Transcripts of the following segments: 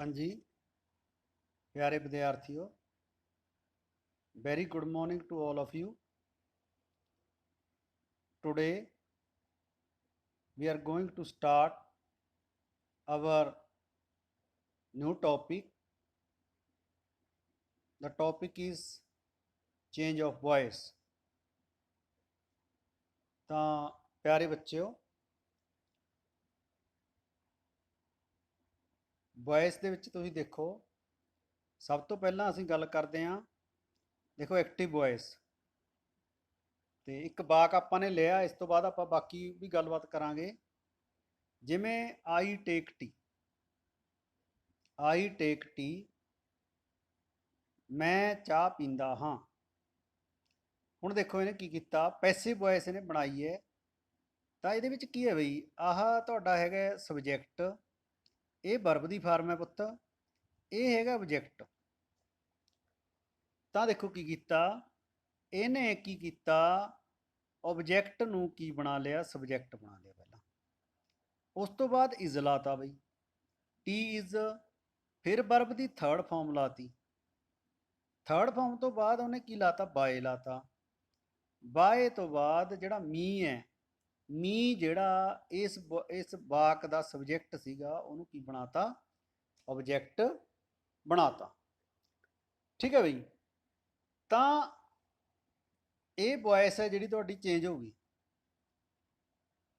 हाँ जी, प्यारे विद्यार्थियों, very good morning to all of you. Today we are going to start our new topic. The topic is change of voice। ਤਾਂ ਪਿਆਰੇ ਬੱਚਿਓ, voice ਦੇ ਵਿੱਚ ਤੁਸੀਂ ਦੇਖੋ, ਸਭ ਤੋਂ ਪਹਿਲਾਂ ਅਸੀਂ ਗੱਲ ਕਰਦੇ ਹਾਂ, ਦੇਖੋ ਐਕਟਿਵ ਵੌਇਸ ਤੇ ਇੱਕ ਵਾਕ ਆਪਾਂ ਨੇ ਲਿਆ। ਇਸ ਤੋਂ ਬਾਅਦ ਆਪਾਂ ਬਾਕੀ ਵੀ ਗੱਲਬਾਤ ਕਰਾਂਗੇ। ਜਿਵੇਂ ਆਈ ਟੇਕ ਟੀ, ਆਈ ਟੇਕ ਟੀ, ਮੈਂ ਚਾਹ ਪੀਂਦਾ ਹਾਂ। ਹੁਣ ਦੇਖੋ ਇਹਨੇ ਕੀ ਕੀਤਾ, ਪੈਸਿਵ ਵੌਇਸ ਇਹਨੇ ਬਣਾਈ ਹੈ। ਤਾਂ ਇਹਦੇ ਵਿੱਚ ਕੀ ਹੈ ਬਈ, ਆਹ ਤੁਹਾਡਾ ਹੈਗਾ ਸਬਜੈਕਟ, ਇਹ ਵਰਬ ਦੀ ਫਾਰਮ ਹੈ ਪੁੱਤ, ਇਹ ਹੈਗਾ ਆਬਜੈਕਟ। ਤਾਂ ਦੇਖੋ ਕੀ ਕੀਤਾ ਇਹਨੇ, ਕੀ ਕੀਤਾ ਆਬਜੈਕਟ ਨੂੰ ਕੀ ਬਣਾ ਲਿਆ, ਸਬਜੈਕਟ ਬਣਾ ਲਿਆ ਪਹਿਲਾਂ। ਉਸ ਤੋਂ ਬਾਅਦ ਇਜ਼ ਲਾਤਾ ਬਈ, ਟੀ ਇਜ਼, ਫਿਰ ਵਰਬ ਦੀ ਥਰਡ ਫਾਰਮ ਲਾਤੀ। ਥਰਡ ਫਾਰਮ ਤੋਂ ਬਾਅਦ ਉਹਨੇ ਕੀ ਲਾਤਾ, ਬਾਏ ਲਾਤਾ। ਬਾਏ ਤੋਂ ਬਾਅਦ ਜਿਹੜਾ ਮੀ ਹੈ, ਮੀ ਜਿਹੜਾ ਇਸ ਵਾਕ ਦਾ ਸਬਜੈਕਟ ਸੀਗਾ, ਉਹਨੂੰ ਕੀ ਬਣਾਤਾ, ਆਬਜੈਕਟ ਬਣਾਤਾ। ਠੀਕ ਹੈ ਬਈ। ਤਾਂ ਇਹ ਵੌਇਸ ਹੈ ਜਿਹੜੀ ਤੁਹਾਡੀ ਚੇਂਜ ਹੋ ਗਈ।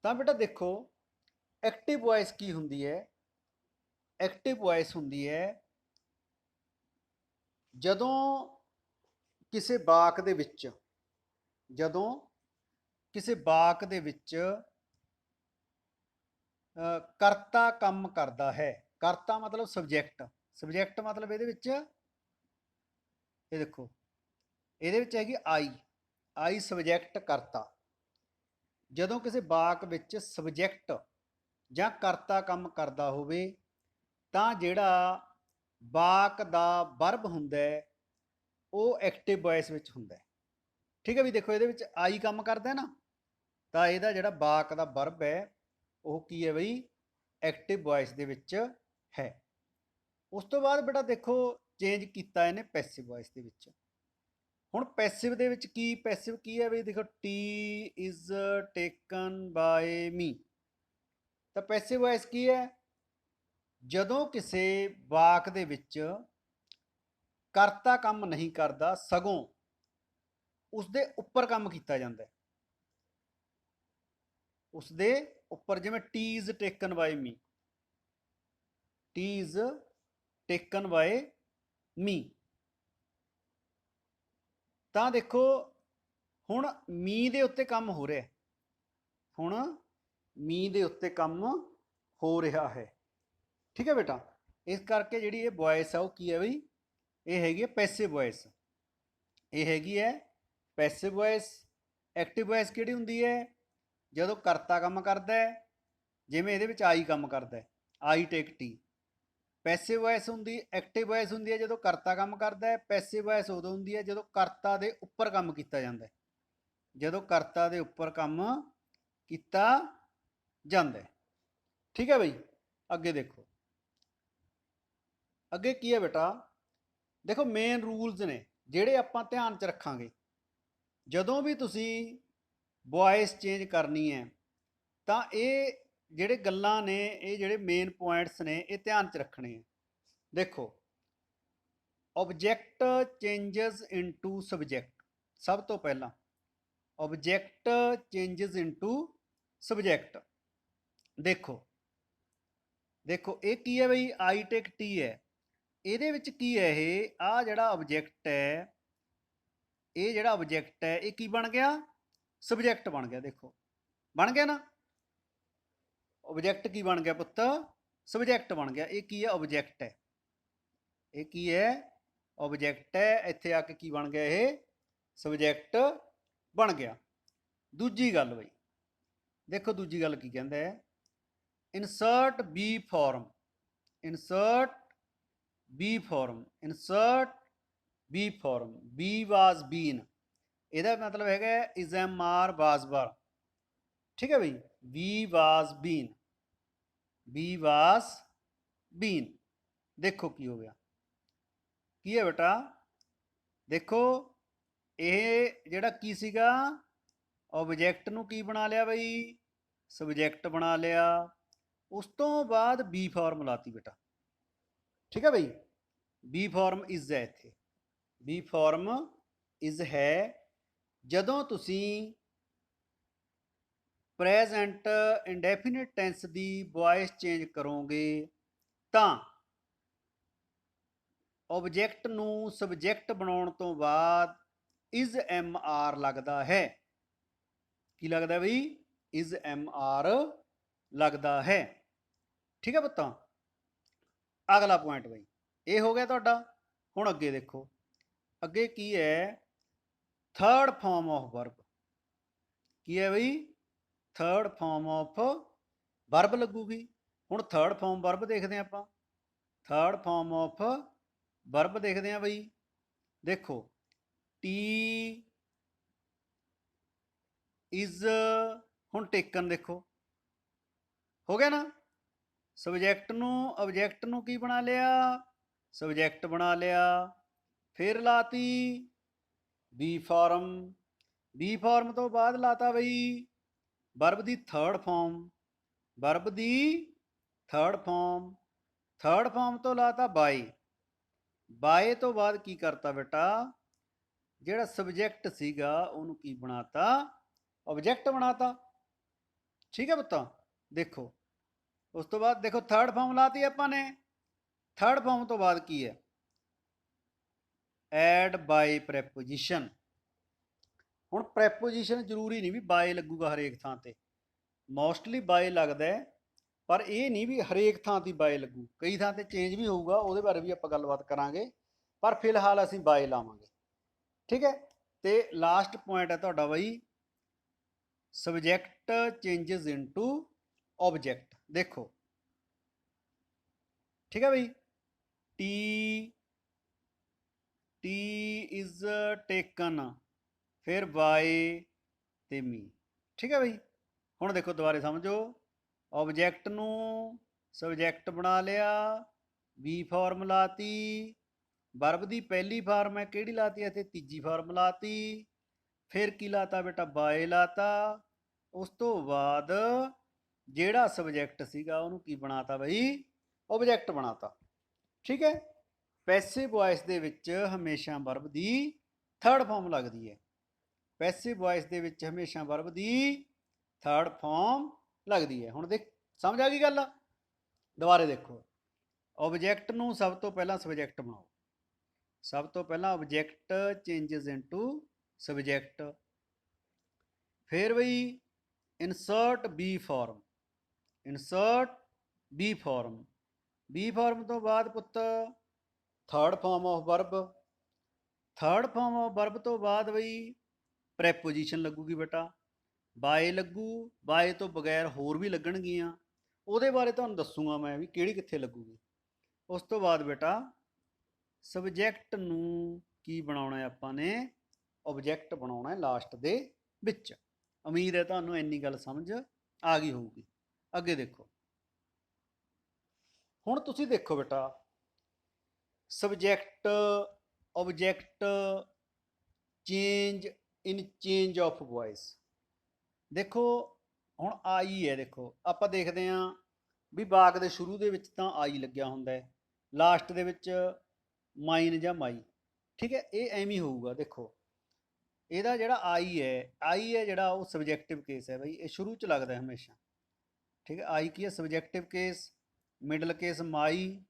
ਤਾਂ ਬੇਟਾ ਦੇਖੋ, ਐਕਟਿਵ ਵੌਇਸ ਕੀ ਹੁੰਦੀ ਹੈ। ਐਕਟਿਵ ਵੌਇਸ ਹੁੰਦੀ ਹੈ ਜਦੋਂ ਕਿਸੇ ਵਾਕ ਦੇ ਵਿੱਚ, ਜਦੋਂ ਕਿਸੇ ਵਾਕ ਦੇ ਵਿੱਚ ਕਰਤਾ ਕੰਮ ਕਰਦਾ ਹੈ। ਕਰਤਾ ਮਤਲਬ ਸਬਜੈਕਟ, ਸਬਜੈਕਟ ਮਤਲਬ ਇਹਦੇ ਵਿੱਚ, ਇਹ ਦੇਖੋ ਇਹਦੇ ਵਿੱਚ ਹੈਗੀ ਆਈ, ਆਈ ਸਬਜੈਕਟ ਕਰਤਾ। ਜਦੋਂ ਕਿਸੇ ਵਾਕ ਵਿੱਚ ਸਬਜੈਕਟ ਜਾਂ ਕਰਤਾ ਕੰਮ ਕਰਦਾ ਹੋਵੇ, ਤਾਂ ਜਿਹੜਾ ਵਾਕ ਦਾ ਵਰਬ ਹੁੰਦਾ ਉਹ ਐਕਟਿਵ ਵੌਇਸ ਵਿੱਚ ਹੁੰਦਾ। ਠੀਕ ਹੈ ਵੀ, ਦੇਖੋ ਇਹਦੇ ਵਿੱਚ ਆਈ ਕੰਮ ਕਰਦਾ ਨਾ, ਤਾਂ ਇਹਦਾ ਜਿਹੜਾ ਵਾਕ ਦਾ ਵਰਬ ਹੈ ਉਹ ਕੀ ਹੈ ਬਈ, ਐਕਟਿਵ ਵੌਇਸ ਦੇ ਵਿੱਚ ਹੈ। ਉਸ ਤੋਂ ਬਾਅਦ ਬੇਟਾ ਦੇਖੋ ਚੇਂਜ ਕੀਤਾ ਇਹਨੇ ਪੈਸਿਵ ਵੌਇਸ ਦੇ ਵਿੱਚ। ਹੁਣ ਪੈਸਿਵ ਦੇ ਵਿੱਚ ਕੀ, ਪੈਸਿਵ ਕੀ ਹੈ ਬਈ, ਦੇਖੋ T is taken by me. ਤਾਂ ਪੈਸਿਵ ਵੌਇਸ ਕੀ ਹੈ, ਜਦੋਂ ਕਿਸੇ ਵਾਕ ਦੇ ਵਿੱਚ ਕਰਤਾ ਕੰਮ ਨਹੀਂ ਕਰਦਾ, ਸਗੋਂ ਉਸਦੇ ਉੱਪਰ ਕੰਮ ਕੀਤਾ ਜਾਂਦਾ, ਉਸਦੇ ਉੱਪਰ। ਜਿਵੇਂ tea is taken by me, T is taken by me. ਤਾਂ ਦੇਖੋ ਹੁਣ ਮੀ ਦੇ ਉੱਤੇ ਕੰਮ ਹੋ ਰਿਹਾ, ਹੁਣ ਮੀ ਦੇ ਉੱਤੇ ਕੰਮ ਹੋ ਰਿਹਾ ਹੈ। ਠੀਕ ਹੈ ਬੇਟਾ। ਇਸ ਕਰਕੇ ਜਿਹੜੀ ਇਹ ਵੌਇਸ ਆ ਉਹ ਕੀ ਹੈ ਬਈ, ਇਹ ਹੈਗੀ ਹੈ ਪੈਸਿਵ ਵੌਇਸ, ਇਹ ਹੈਗੀ ਹੈ ਪੈਸਿਵ ਵੌਇਸ। ਐਕਟਿਵ ਵੌਇਸ ਕਿਹੜੀ ਹੁੰਦੀ ਹੈ, ਜਦੋਂ ਕਰਤਾ ਕੰਮ ਕਰਦਾ ਹੈ, ਜਿਵੇਂ ਇਹਦੇ ਵਿੱਚ ਆਈ ਕੰਮ ਕਰਦਾ ਹੈ, ਆਈ ਟੇਕ ਟੀ। ਪੈਸਿਵ ਵੌਇਸ ਹੁੰਦੀ, ਐਕਟਿਵ ਵੌਇਸ ਹੁੰਦੀ ਹੈ ਜਦੋਂ ਕਰਤਾ ਕੰਮ ਕਰਦਾ ਹੈ। ਪੈਸਿਵ ਵੌਇਸ ਉਦੋਂ ਹੁੰਦੀ ਹੈ ਜਦੋਂ ਕਰਤਾ ਦੇ ਉੱਪਰ ਕੰਮ ਕੀਤਾ ਜਾਂਦਾ, ਜਦੋਂ ਕਰਤਾ ਦੇ ਉੱਪਰ ਕੰਮ ਕੀਤਾ ਜਾਂਦਾ। ਠੀਕ ਹੈ ਬਈ। ਅੱਗੇ ਦੇਖੋ, ਅੱਗੇ ਕੀ ਹੈ ਬੇਟਾ, ਦੇਖੋ ਮੇਨ ਰੂਲਸ ਨੇ ਜਿਹੜੇ ਆਪਾਂ ਧਿਆਨ 'ਚ ਰੱਖਾਂਗੇ ਜਦੋਂ ਵੀ ਤੁਸੀਂ ਵੌਇਸ ਚੇਂਜ ਕਰਨੀ ਹੈ। ਤਾਂ ਇਹ ਜਿਹੜੇ ਗੱਲਾਂ ਨੇ, ਇਹ ਜਿਹੜੇ ਮੇਨ ਪੁਆਇੰਟਸ ਨੇ, ਇਹ ਧਿਆਨ 'ਚ ਰੱਖਣੇ ਆ। ਦੇਖੋ, ਆਬਜੈਕਟ ਚੇਂਜਸ ਇਨਟੂ ਸਬਜੈਕਟ। ਸਭ ਤੋਂ ਪਹਿਲਾਂ ਆਬਜੈਕਟ ਚੇਂਜਸ ਇਨਟੂ ਸਬਜੈਕਟ। ਦੇਖੋ ਦੇਖੋ ਇਹ ਕੀ ਹੈ ਬਈ, ਆਈ ਟੇਕ ਟੀ ਹੈ। ਇਹਦੇ ਵਿੱਚ ਕੀ ਹੈ, ਇਹ ਆ ਜਿਹੜਾ ਆਬਜੈਕਟ ਹੈ, ਇਹ ਜਿਹੜਾ ਆਬਜੈਕਟ ਹੈ ਇਹ ਕੀ ਬਣ ਗਿਆ, ਸਬਜੈਕਟ ਬਣ ਗਿਆ। ਦੇਖੋ ਬਣ ਗਿਆ ਨਾ, ਆਬਜੈਕਟ ਕੀ ਬਣ ਗਿਆ ਪੁੱਤ, ਸਬਜੈਕਟ ਬਣ ਗਿਆ। ਇਹ ਕੀ ਹੈ, ਆਬਜੈਕਟ ਹੈ। ਇਹ ਕੀ ਹੈ, ਆਬਜੈਕਟ ਹੈ। ਇੱਥੇ ਆ ਕੇ ਕੀ ਬਣ ਗਿਆ, ਇਹ ਸਬਜੈਕਟ ਬਣ ਗਿਆ। ਦੂਜੀ ਗੱਲ ਬਈ, ਦੇਖੋ ਦੂਜੀ ਗੱਲ ਕੀ ਕਹਿੰਦਾ ਹੈ, insert be form, insert be form, insert be form. Be was been, ਇਹਦਾ ਮਤਲਬ ਹੈਗਾ is am are was were. ਠੀਕ ਹੈ ਬਈ, B was bean, B was ਬੀਨ। देखो की हो गया, की है बेटा, देखो ਇਹ ਜਿਹੜਾ ਕੀ ਸੀਗਾ, ਆਬਜੈਕਟ ਨੂੰ ਕੀ ਬਣਾ ਲਿਆ ਬਈ, ਸਬਜੈਕਟ ਬਣਾ ਲਿਆ। ਉਸ ਤੋਂ ਬਾਅਦ ਬੀ ਫਾਰਮ ਲਾਤੀ ਬੇਟਾ, ਠੀਕ ਹੈ ਬਈ। ਬੀ ਫਾਰਮ ਇਜ਼ ਹੈ ਇੱਥੇ, ਬੀ ਫਾਰਮ ਇਜ਼ ਹੈ ਜਦੋਂ ਤੁਸੀਂ ਪ੍ਰੈਜ਼ੈਂਟ ਇੰਡੈਫੀਨਿਟ ਟੈਂਸ ਦੀ ਵੌਇਸ ਚੇਂਜ ਕਰੋਗੇ ਤਾਂ ਆਬਜੈਕਟ ਨੂੰ ਸਬਜੈਕਟ ਬਣਾਉਣ ਤੋਂ ਬਾਅਦ ਇਜ਼ ਐਮ ਆਰ ਲੱਗਦਾ ਹੈ। ਕੀ ਲੱਗਦਾ ਬਈ, ਇਜ਼ ਐਮ ਆਰ ਲੱਗਦਾ ਹੈ, ਠੀਕ ਹੈ ਪੁੱਤਾਂ। ਅਗਲਾ ਪੁਆਇੰਟ ਬਈ ਇਹ ਹੋ ਗਿਆ ਤੁਹਾਡਾ। ਹੁਣ ਅੱਗੇ ਦੇਖੋ, ਅੱਗੇ ਕੀ ਹੈ, ਥਰਡ ਫਾਰਮ ਆਫ ਵਰਬ। ਕੀ ਹੈ ਬਈ, ਥਰਡ ਫਾਰਮ ਆਫ ਵਰਬ ਲੱਗੂਗੀ। ਹੁਣ ਥਰਡ ਫਾਰਮ ਵਰਬ ਦੇਖਦੇ ਹਾਂ ਆਪਾਂ, ਥਰਡ ਫਾਰਮ ਆਫ ਵਰਬ ਦੇਖਦੇ ਹਾਂ ਬਈ। ਦੇਖੋ ਟੀ ਇਜ਼, ਹੁਣ ਟੇਕਨ ਦੇਖੋ ਹੋ ਗਿਆ ਨਾ, ਸਬਜੈਕਟ ਨੂੰ ਆਬਜੈਕਟ ਨੂੰ ਕੀ ਬਣਾ ਲਿਆ, ਸਬਜੈਕਟ ਬਣਾ ਲਿਆ। ਫਿਰ ਲਾਤੀ ਬੀ ਫਾਰਮ, ਬੀ ਫਾਰਮ ਤੋਂ ਬਾਅਦ ਲਾਤਾ ਬਈ ਵਰਬ ਦੀ ਥਰਡ ਫਾਰਮ, ਵਰਬ ਦੀ ਥਰਡ ਫਾਰਮ, ਥਰਡ ਫਾਰਮ ਤੋਂ ਲਾਤਾ ਬਾਏ, ਬਾਏ ਤੋਂ ਬਾਅਦ ਕੀ ਕਰਤਾ ਬੇਟਾ, ਜਿਹੜਾ ਸਬਜੈਕਟ ਸੀਗਾ ਉਹਨੂੰ ਕੀ ਬਣਾਤਾ, ਆਬਜੈਕਟ ਬਣਾਤਾ, ਠੀਕ ਹੈ ਪੁੱਤਾਂ। ਦੇਖੋ ਉਸ ਤੋਂ ਬਾਅਦ ਦੇਖੋ ਥਰਡ ਫਾਰਮ ਲਾਤੀ ਆਪਾਂ ਨੇ, ਥਰਡ ਫਾਰਮ ਤੋਂ ਬਾਅਦ ਕੀ ਹੈ, ਐਡ ਬਾਈ ਪ੍ਰੈਪੋਜੀਸ਼ਨ। ਹੁਣ ਪ੍ਰੈਪੋਜੀਸ਼ਨ ਜ਼ਰੂਰੀ ਨਹੀਂ ਵੀ ਬਾਏ ਲੱਗੂਗਾ ਹਰੇਕ ਥਾਂ ਤੇ, ਮੋਸਟਲੀ ਬਾਏ ਲੱਗਦਾ ਹੈ, ਪਰ ਇਹ ਨਹੀਂ ਵੀ ਹਰੇਕ ਥਾਂ ਤੇ ਬਾਏ ਲੱਗੂ, ਕਈ ਥਾਂ ਤੇ ਚੇਂਜ ਵੀ ਹੋਊਗਾ, ਉਹਦੇ ਬਾਰੇ ਵੀ ਆਪਾਂ ਗੱਲਬਾਤ ਕਰਾਂਗੇ, ਪਰ ਫਿਲਹਾਲ ਅਸੀਂ ਬਾਏ ਲਾਵਾਂਗੇ, ਠੀਕ ਹੈ। ਤੇ ਲਾਸਟ ਪੁਆਇੰਟ ਹੈ ਤੁਹਾਡਾ ਬਈ, ਸਬਜੈਕਟ ਚੇਂਜਸ ਇਨਟੂ ਆਬਜੈਕਟ। ਦੇਖੋ ठीक है भाई, टी टी इज टेकन, फिर बाय ते मी, ठीक है भाई। हुण देखो दोबारे समझो, ऑब्जेक्ट नू सबजैक्ट बना लिया, बी फॉर्म लाती, वर्ब की पहली फॉर्म है किहड़ी लाती है, तीजी फॉर्म लाती, फिर की लाता बेटा बाय लाता, उस तो बाद जिहड़ा सबजैक्ट सीगा उहनूं की बनाता बई, ऑब्जेक्ट बनाता, ठीक है। पैसिव वॉइस दे विच हमेशा वर्ब दी थर्ड फॉर्म लगती है, पैसिव वॉइस दे विच हमेशा वर्ब दी थर्ड फॉर्म लगती है। हुण देख समझ आ गई गल, दोबारे देखो, ऑब्जेक्ट नूं सब तो पहला सबजैक्ट बनाओ, सब तो पहला ऑब्जेक्ट चेंजेस इनटू सबजैक्ट, फिर बई insert be form, insert be form, be form तो बाद पुत्त third form of verb, third form of verb तो बाद बई प्रैपोजिशन लगूगी बेटा, बाय लगू, बाय तो बगैर होर भी लगणगियां, ਉਹਦੇ ਬਾਰੇ ਤੁਹਾਨੂੰ ਦੱਸੂਗਾ ਮੈਂ ਵੀ ਕਿਹੜੀ ਕਿੱਥੇ ਲੱਗੂਗੀ। ਉਸ ਤੋਂ ਬਾਅਦ ਬੇਟਾ ਸਬਜੈਕਟ ਨੂੰ ਕੀ ਬਣਾਉਣਾ ਹੈ ਆਪਾਂ ਨੇ, ਆਬਜੈਕਟ ਬਣਾਉਣਾ ਹੈ ਲਾਸਟ ਦੇ ਵਿੱਚ। ਉਮੀਦ ਹੈ ਤੁਹਾਨੂੰ ਇੰਨੀ ਗੱਲ ਸਮਝ ਆ ਗਈ ਹੋਊਗੀ। ਅੱਗੇ ਦੇਖੋ, ਹੁਣ ਤੁਸੀਂ ਦੇਖੋ ਬੇਟਾ, subject object change in change of voice. ਦੇਖੋ ਹੁਣ ਆਈ ਹੈ, ਦੇਖੋ ਆਪਾਂ ਦੇਖਦੇ ਹਾਂ ਵੀ ਵਾਕ ਦੇ ਸ਼ੁਰੂ ਦੇ ਵਿੱਚ ਤਾਂ ਆਈ ਲੱਗਿਆ ਹੁੰਦਾ ਹੈ, ਲਾਸਟ ਦੇ ਵਿੱਚ ਮਾਈਨ ਜਾਂ ਮਾਈ, ਠੀਕ ਹੈ, ਇਹ ਐਵੇਂ ਹੋਊਗਾ। ਦੇਖੋ ਇਹਦਾ ਜਿਹੜਾ ਆਈ ਹੈ ਜਿਹੜਾ ਉਹ ਸਬਜੈਕਟਿਵ ਕੇਸ ਹੈ ਬਈ, ਇਹ ਸ਼ੁਰੂ ਚ ਲੱਗਦਾ ਹਮੇਸ਼ਾ, ਠੀਕ ਹੈ। ਆਈ ਕੀ ਹੈ, ਸਬਜੈਕਟਿਵ ਕੇਸ, ਮਿਡਲ ਕੇਸ ਮਾਈ,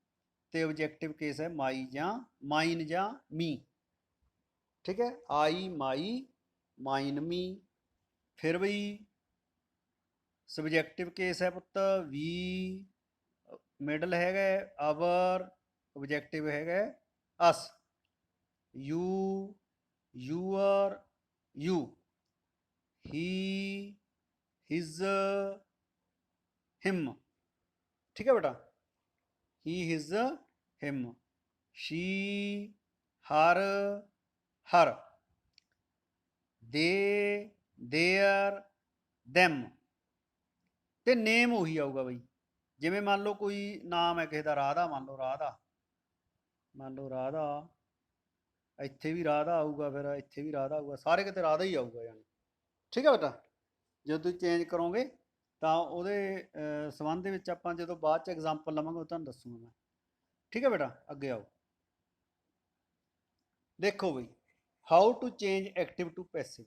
ਤੇ ਆਬਜੈਕਟਿਵ ਕੇਸ ਹੈ ਮਾਈ ਜਾਂ ਮਾਈਨ ਜਾਂ ਮੀ, ठीक है। आई माई माइन मी, फिर बई सबजैक्टिव केस है पुत्त वी, मिडल है अवर, ऑब्जेक्टिव है us, you your you, he his him, ठीक है बेटा, he his him, she her her, they their them, ਤੇ ਨੇਮ ਉਹੀ ਆਊਗਾ ਬਈ। ਜਿਵੇਂ ਮੰਨ ਲਓ ਕੋਈ ਨਾਮ ਹੈ ਕਿਸੇ ਦਾ ਰਾਧਾ, ਮੰਨ ਲਓ ਰਾਧਾ, ਮੰਨ ਲਓ ਰਾਧਾ, ਇੱਥੇ ਵੀ ਰਾਧਾ ਆਊਗਾ, ਫਿਰ ਇੱਥੇ ਵੀ ਰਾਧਾ ਆਊਗਾ, ਸਾਰੇ ਕਿਤੇ ਰਾਧਾ ਹੀ ਆਊਗਾ ਯਾਨੀ। ਠੀਕ ਹੈ ਬੇਟਾ, ਜਦੋਂ ਤੁਸੀਂ ਚੇਂਜ ਕਰੋਗੇ ਤਾਂ ਉਹਦੇ ਸੰਬੰਧ ਦੇ ਵਿੱਚ ਆਪਾਂ ਜਦੋਂ ਬਾਅਦ ਚ ਐਗਜ਼ਾਮਪਲ ਲਵਾਂਗੇ ਉਹ ਤੁਹਾਨੂੰ ਦੱਸੂਗਾ ਮੈਂ। ਠੀਕ ਹੈ ਬੇਟਾ, ਅੱਗੇ ਆਓ। ਦੇਖੋ ਬਈ, how to change active to passive,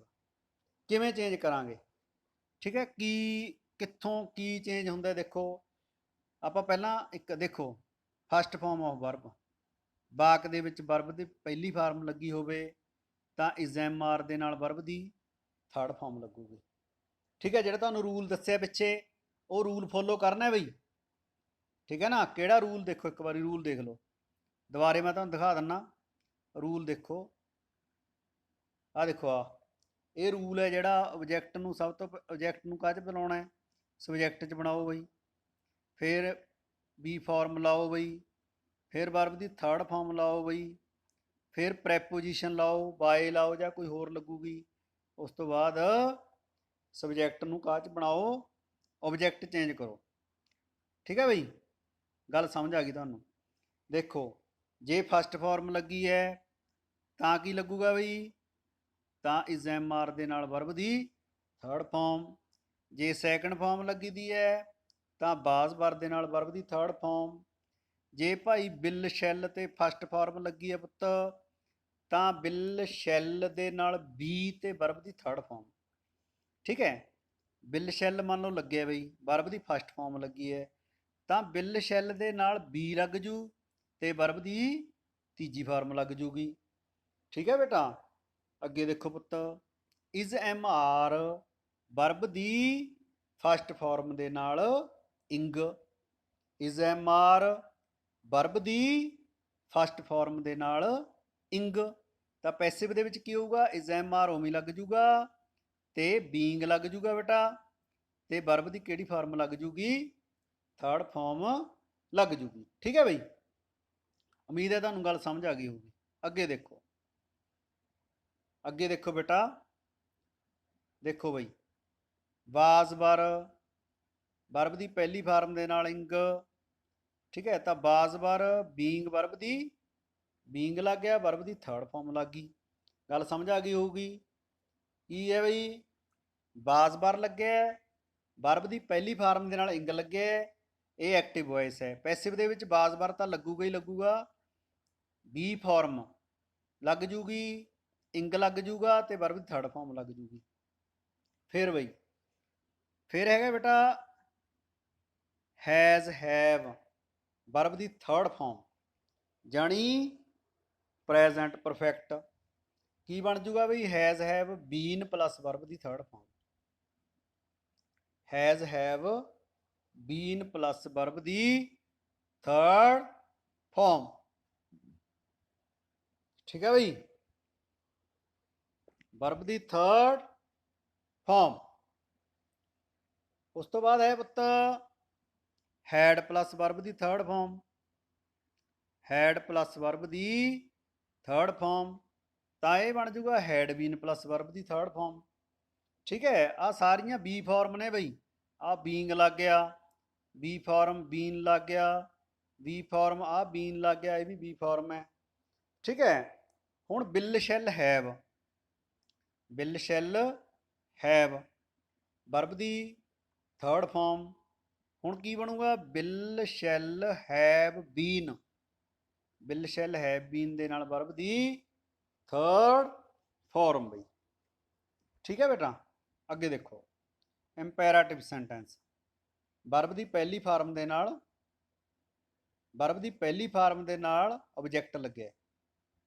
ਕਿਵੇਂ ਚੇਂਜ ਕਰਾਂਗੇ। ਠੀਕ ਹੈ, ਕਿੱਥੋਂ ਕੀ ਚੇਂਜ ਹੁੰਦਾ ਦੇਖੋ। ਆਪਾਂ ਪਹਿਲਾਂ ਇੱਕ ਦੇਖੋ, ਫਸਟ ਫਾਰਮ ਆਫ ਵਰਬ, ਵਾਕ ਦੇ ਵਿੱਚ ਵਰਬ ਦੀ ਪਹਿਲੀ ਫਾਰਮ ਲੱਗੀ ਹੋਵੇ ਤਾਂ ਇਜ਼ ਐਮ ਆਰ ਦੇ ਨਾਲ ਵਰਬ ਦੀ ਥਰਡ ਫਾਰਮ ਲੱਗੂਗੀ। ਠੀਕ ਹੈ, ਜਿਹੜਾ ਤੁਹਾਨੂੰ ਰੂਲ ਦੱਸਿਆ ਪਿੱਛੇ ਉਹ ਰੂਲ ਫੋਲੋ ਕਰਨਾ ਬਈ। ਠੀਕ ਹੈ ਨਾ, ਕਿਹੜਾ ਰੂਲ ਦੇਖੋ, ਇੱਕ ਵਾਰੀ ਰੂਲ ਦੇਖ ਲਓ, ਦੁਬਾਰੇ ਮੈਂ ਤੁਹਾਨੂੰ ਦਿਖਾ ਦਿੰਦਾ ਰੂਲ। ਦੇਖੋ ਆ ਦੇਖੋ, ਇਹ ਰੂਲ ਹੈ ਜਿਹੜਾ ਆਬਜੈਕਟ ਨੂੰ ਸਭ ਤੋਂ ਆਬਜੈਕਟ ਨੂੰ ਕਾਹਦੇ 'ਚ ਬਣਾਉਣਾ ਹੈ, ਸਬਜੈਕਟ 'ਚ ਬਣਾਓ ਬਈ, ਫਿਰ ਬੀ ਫਾਰਮ ਲਾਓ ਬਈ, ਫਿਰ ਵਰਬ ਦੀ ਥਰਡ ਫਾਰਮ ਲਾਓ ਬਈ, ਫਿਰ ਪ੍ਰੈਪੋਜੀਸ਼ਨ ਲਾਓ, ਬਾਏ ਲਾਓ ਜਾਂ ਕੋਈ ਹੋਰ ਲੱਗੂਗੀ, ਉਸ ਤੋਂ ਬਾਅਦ ਸਬਜੈਕਟ ਨੂੰ ਕਾਹ 'ਚ ਬਣਾਓ, ਆਬਜੈਕਟ ਚੇਂਜ ਕਰੋ। ਠੀਕ ਹੈ ਬਈ, ਗੱਲ ਸਮਝ ਆ ਗਈ ਤੁਹਾਨੂੰ। ਦੇਖੋ ਜੇ ਫਸਟ ਫਾਰਮ ਲੱਗੀ ਹੈ ਤਾਂ ਕੀ ਲੱਗੂਗਾ ਬਈ, ਤਾਂ ਇਜ਼ ਐਮ ਆਰ ਦੇ ਨਾਲ ਵਰਬ ਦੀ ਥਰਡ ਫਾਰਮ। ਜੇ ਸੈਕੰਡ ਫਾਰਮ ਲੱਗੀ ਦੀ ਹੈ ਤਾਂ ਬਾਜ਼ ਵਰ ਦੇ ਨਾਲ ਵਰਬ ਦੀ ਥਰਡ ਫਾਰਮ। ਜੇ ਭਾਈ ਬਿਲ ਸ਼ੈਲ ਤੇ ਫਸਟ ਫਾਰਮ ਲੱਗੀ ਹੈ ਪੁੱਤ ਤਾਂ ਬਿਲ ਸ਼ੈਲ ਦੇ ਨਾਲ ਬੀ ਤੇ ਵਰਬ ਦੀ ਥਰਡ ਫਾਰਮ। ਠੀਕ ਹੈ, ਬਿਲ ਸ਼ੈਲ ਮੰਨ ਲਓ ਲੱਗਿਆ ਬਈ, ਵਰਬ ਦੀ ਫਸਟ ਫਾਰਮ ਲੱਗੀ ਹੈ ਤਾਂ ਬਿਲ ਸ਼ੈਲ ਦੇ ਨਾਲ ਬੀ ਲੱਗ ਜੂ ਤੇ ਵਰਬ ਦੀ ਤੀਜੀ ਫਾਰਮ ਲੱਗ ਜੂਗੀ। ਠੀਕ ਹੈ ਬੇਟਾ, ਅੱਗੇ ਦੇਖੋ ਪੁੱਤ, ਇਜ਼ ਐਮ ਆਰ ਵਰਬ ਦੀ ਫਸਟ ਫਾਰਮ ਦੇ ਨਾਲ ਇੰਗ, ਇਜ਼ ਐਮ ਆਰ ਵਰਬ ਦੀ ਫਸਟ ਫਾਰਮ ਦੇ ਨਾਲ ਇੰਗ, ਤਾਂ ਪੈਸਿਵ ਦੇ ਵਿੱਚ ਕੀ ਹੋਊਗਾ, ਇਜ਼ ਐਮ ਆਰ ਉਵੇਂ ਲੱਗ ਜੂਗਾ ਤੇ ਬੀਂਗ ਲੱਗ ਜੂਗਾ ਬੇਟਾ, ਤੇ ਵਰਬ ਦੀ ਕਿਹੜੀ ਫਾਰਮ ਲੱਗ ਜੂਗੀ, ਥਰਡ ਫਾਰਮ ਲੱਗ ਜੂਗੀ। ਠੀਕ ਹੈ ਬਈ, ਉਮੀਦ ਹੈ ਤੁਹਾਨੂੰ ਗੱਲ ਸਮਝ ਆ ਗਈ ਹੋਊਗੀ। ਅੱਗੇ ਦੇਖੋ, ਅੱਗੇ ਦੇਖੋ ਬੇਟਾ, ਦੇਖੋ ਬਈ, ਵਾਜ਼ ਵਰ ਵਰਬ ਦੀ ਪਹਿਲੀ ਫਾਰਮ ਦੇ ਨਾਲ ਇੰਗ। ਠੀਕ ਹੈ, ਤਾਂ ਵਾਜ਼ ਵਰ ਬੀਂਗ ਵਰਬ ਦੀ ਬੀਂਗ ਲੱਗ ਗਿਆ, ਵਰਬ ਦੀ ਥਰਡ ਫਾਰਮ ਲੱਗ ਗਈ। ਗੱਲ ਸਮਝ ਆ ਗਈ ਹੋਊਗੀ। ਕੀ ਹੈ ਬਈ, ਵਾਜ਼ ਵਰ ਲੱਗਿਆ, ਵਰਬ ਦੀ ਪਹਿਲੀ ਫਾਰਮ ਦੇ ਨਾਲ ਇੰਗ ਲੱਗਿਆ, ਇਹ ਐਕਟਿਵ ਵੌਇਸ ਹੈ। ਪੈਸਿਵ ਦੇ ਵਿੱਚ ਵਾਜ਼ ਵਰ ਤਾਂ ਲੱਗੂਗਾ ਹੀ ਲੱਗੂਗਾ, ਬੀ ਫਾਰਮ ਲੱਗ ਜੂਗੀ, ਇੰਗ ਲੱਗ ਜੂਗਾ ਤੇ ਵਰਬ ਦੀ ਥਰਡ ਫਾਰਮ ਲੱਗ ਜੂਗੀ। ਫਿਰ ਬਈ, ਫਿਰ ਹੈਗਾ ਬੇਟਾ ਹੈਜ਼ ਹੈਵ ਵਰਬ ਦੀ ਥਰਡ ਫਾਰਮ, ਜਾਣੀ ਪ੍ਰੈਜ਼ੈਂਟ ਪਰਫੈਕਟ। ਕੀ ਬਣ ਜੂਗਾ ਬਈ, has have been plus verb ਦੀ third form, has have been plus verb ਦੀ ਥਰਡ ਫਾਰਮ। ਠੀਕ ਹੈ ਬਈ, ਵਰਬ ਦੀ ਥਰਡ ਫਾਰਮ। ਉਸ ਤੋਂ ਬਾਅਦ ਹੈ ਪੁੱਤ ਹੈਡ ਪਲੱਸ ਵਰਬ ਦੀ third farm, head plus verb ਦੀ ਥਰਡ ਫਾਰਮ, ਤਾਂ ਇਹ ਬਣ ਜੂਗਾ ਹੈਡ ਬੀਨ ਪਲੱਸ ਵਰਬ ਦੀ ਥਰਡ ਫਾਰਮ। ਠੀਕ ਹੈ, ਆ ਸਾਰੀਆਂ ਬੀ ਫਾਰਮ ਨੇ ਬਈ, ਆ ਬੀਂਗ ਲੱਗ ਗਿਆ, ਬੀ ਫਾਰਮ ਬੀਨ ਲੱਗ ਗਿਆ, ਬੀ ਫਾਰਮ ਆ ਬੀਨ ਲੱਗ ਗਿਆ, ਇਹ ਵੀ ਬੀ ਫਾਰਮ ਹੈ। ਠੀਕ ਹੈ, ਹੁਣ bill shell have, bill shell have verb ਦੀ ਥਰਡ ਫਾਰਮ। ਹੁਣ ਕੀ ਬਣੂਗਾ, bill shell have been, bill shell have been ਦੇ ਨਾਲ ਵਰਬ ਦੀ ਥਰਡ ਫਾਰਮ ਬਈ। ਠੀਕ ਹੈ ਬੇਟਾ, ਅੱਗੇ ਦੇਖੋ, ਇੰਪੈਰਾਟਿਵ ਸੈਂਟੈਂਸ, ਵਰਬ ਦੀ ਪਹਿਲੀ ਫਾਰਮ ਦੇ ਨਾਲ, ਵਰਬ ਦੀ ਪਹਿਲੀ ਫਾਰਮ ਦੇ ਨਾਲ ਆਬਜੈਕਟ ਲੱਗਿਆ,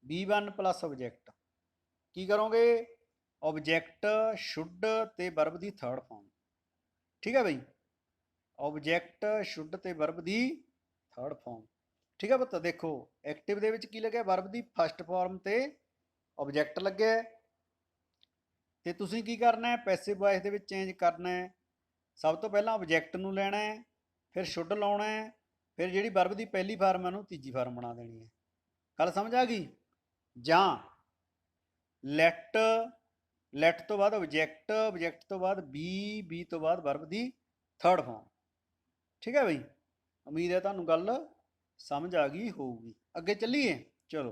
B1 ਪਲੱਸ ਆਬਜੈਕਟ। ਕੀ ਕਰੋਗੇ, ਆਬਜੈਕਟ ਸ਼ੁੱਡ ਤੇ ਵਰਬ ਦੀ ਥਰਡ ਫਾਰਮ। ਠੀਕ ਹੈ ਬਈ, ਆਬਜੈਕਟ ਸ਼ੁੱਡ ਤੇ ਵਰਬ ਦੀ ਥਰਡ ਫਾਰਮ। ਠੀਕ ਹੈ ਪੁੱਤ, ਦੇਖੋ ਐਕਟਿਵ ਦੇ ਵਿੱਚ ਕੀ ਲੱਗਿਆ, ਵਰਬ ਦੀ ਫਸਟ ਫਾਰਮ ਤੇ ਆਬਜੈਕਟ ਲੱਗਿਆ, ਤੇ ਤੁਸੀਂ ਕੀ ਕਰਨਾ ਹੈ, ਪੈਸਿਵ ਵੌਇਸ ਦੇ ਵਿੱਚ ਚੇਂਜ ਕਰਨਾ ਹੈ। ਸਭ ਤੋਂ ਪਹਿਲਾਂ ਆਬਜੈਕਟ ਨੂੰ ਲੈਣਾ ਹੈ, ਫਿਰ ਸ਼ੁੱਡ ਲਾਉਣਾ ਹੈ, ਫਿਰ ਜਿਹੜੀ ਵਰਬ ਦੀ ਪਹਿਲੀ ਫਾਰਮ ਹੈ ਉਹਨੂੰ ਤੀਜੀ ਫਾਰਮ ਬਣਾ ਦੇਣੀ ਹੈ। ਗੱਲ ਸਮਝ ਆ ਗਈ। ਜਾਂ ਲੈਟ, ਲੈਟ ਤੋਂ ਬਾਅਦ ਆਬਜੈਕਟ, ਆਬਜੈਕਟ ਤੋਂ ਬਾਅਦ ਬੀ, ਬੀ ਤੋਂ ਬਾਅਦ ਵਰਬ ਦੀ ਥਰਡ ਫਾਰਮ। ਠੀਕ ਹੈ ਬਈ, ਉਮੀਦ ਹੈ ਤੁਹਾਨੂੰ ਗੱਲ समझ आ गई होगी। अगे चलिए, चलो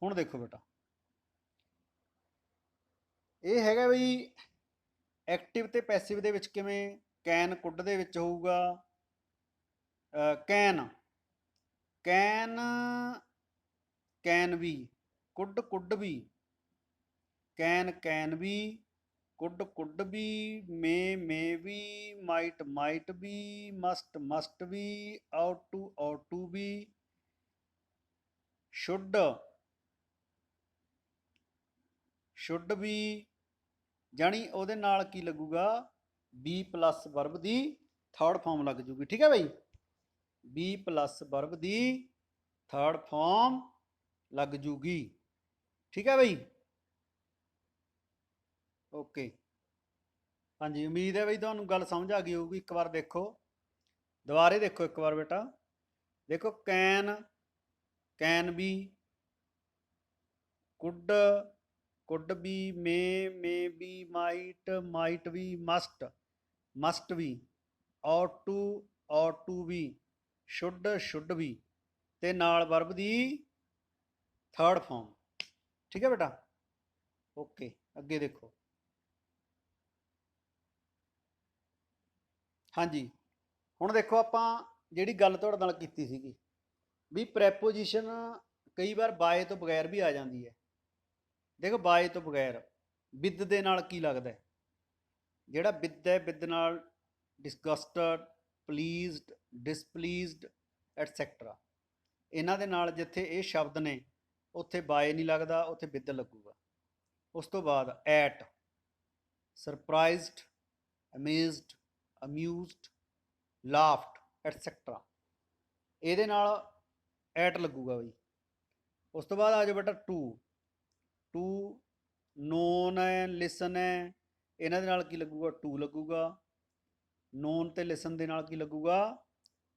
हुण देखो बेटा, ये हैगा बई एक्टिव ते पैसिव दे विच किवें कैन कुड दे विच होऊगा can can can be could be can be could be may be might be must be ought to be should be, जानी ਉਹਦੇ ਨਾਲ ਕੀ ਲੱਗੂਗਾ बी प्लस वर्ब ਦੀ थर्ड फॉर्म लग जूगी। ठीक है भाई, बी प्लस वर्ब ਦੀ थर्ड फॉर्म लग जूगी। ठीक है भाई, ओके। हाँ जी, उम्मीद है बई तुहानूं गल समझ आ गई होगी। एक बार देखो, दोबारे देखो एक बार बेटा, देखो can be could be may be might be must be ought to be should be ते नाल वर्ब दी थर्ड फॉर्म। ठीक है बेटा, ओके। अगे देखो, हाँ जी, हुण देखो आपां जिहड़ी गल तुहाडे नाल कीती सीगी भी प्रैपोजिशन कई बार बाय तो बगैर भी आ जाती है। देखो बाय तो बगैर विद दे नाल की लगदा है, जिहड़ा विद है विद नाल डिसगस्टड, प्लीजड, डिसप्लीजड एटसैक्टरा, इन्हां दे नाल जिथे ये शब्द ने उत्थे बाय नहीं लगता, उत्थे विद लगूगा। उस तो बाद at, surprised, amazed, amused, laughed etcetera, ਇਹਦੇ ਨਾਲ ਐਟ ਲੱਗੂਗਾ ਬਈ। ਉਸ ਤੋਂ ਬਾਅਦ ਆ ਜਾਓ ਬੇਟਾ ਟੂ ਨੋਨ ਹੈ, ਲਿਸਨ ਹੈ, ਇਹਨਾਂ ਦੇ ਨਾਲ ਕੀ ਲੱਗੂਗਾ ਟੂ ਲੱਗੂਗਾ। ਨੋਨ ਤੇ ਲਿਸਨ ਦੇ ਨਾਲ ਕੀ ਲੱਗੂਗਾ